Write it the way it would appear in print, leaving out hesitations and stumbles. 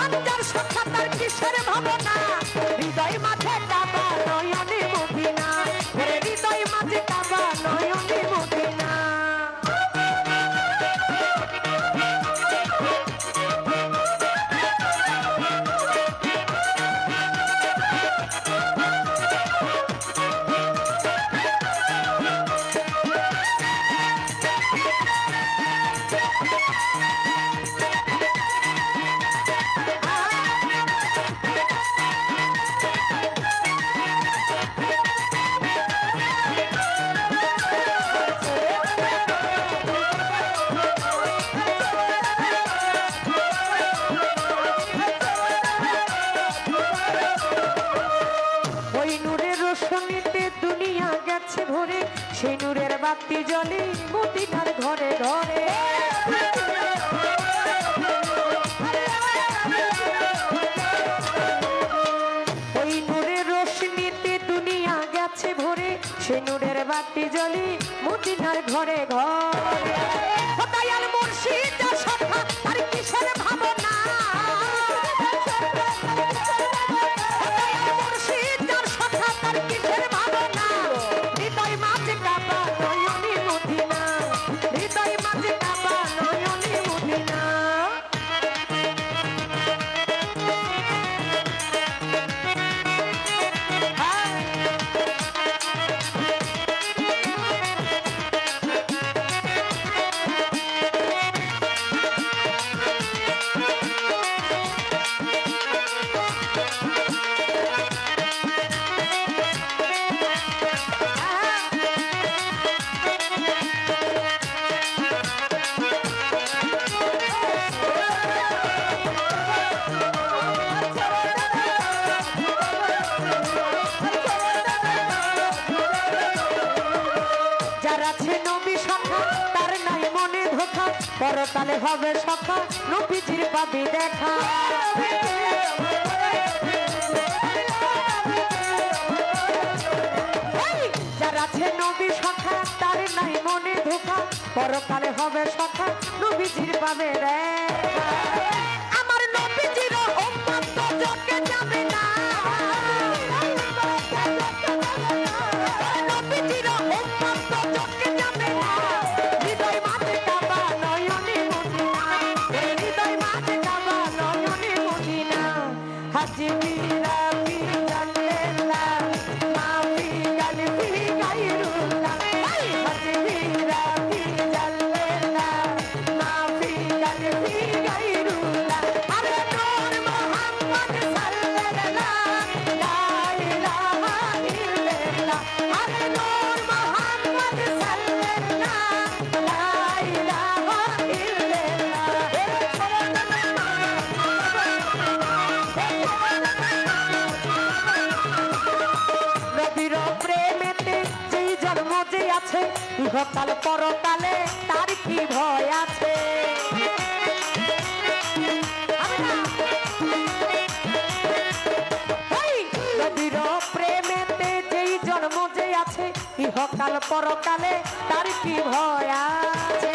মহান যার সত্তা তার কিসের ভাবনা হৃদয় মাঝে কাবা নয়নে মদিনা ওরে হৃদয় মাঝে কাবা নয়নে মদিনা ভরে সেই নূরের বাতি জ্বলে মদিনার ঘরে ঘরে ওই নূরের রোশনীতে দুনিয়া গেছে ভরে সেই নূরের বাতি জ্বলে মদিনার ঘরে ঘরে দয়াল মুর্শিদ যার সত্তা তার কিসের ভাবনা দয়াল মুর্শিদ যার সত্তা তার কিসের ভাবনা হৃদয় মাঝে কাবা নয়নে মদিনা হৃদয় মাঝে কাবা নয়নে মদিনা পরকালে হবে সখা নবীজির পাবি দেখা যার আছে নবী সখা তার নাই মনে ধোকা পরকালে হবে সখা নবীজির পাবে দেখা আমার নবীজির উম্মত তো জগে যাবে না নবীজির উম্মত তো জগে যাবে না হৃদয় মাঝে কাবা নয়নে মদিনা হৃদয় মাঝে কাবা নয়নে মদিনা হাজি মীরা পি জাল্লাল্লাহ মাফি গালবি গায়রুল্লাহ হাজি মীরা পি জাল্লাল্লাহ মাফি গালবি গায়রুল্লাহ আরে নূর মুহাম্মদ সাল্লাল্লাহ লা ইলাহা ইল্লাল্লাহ আরে নূর মুহাম্মদ সাল্লাল্লাহ লা ইলাহা ইল্লাল্লাহ নবীর প্রেমেতে যেই জন্ম যে আছে ইহকাল পরকালে তার কি ভয় আছে নবীর প্রেমেতে যেই জন্ম যে আছে ইহকাল পরকালে তার কি ভয় আছে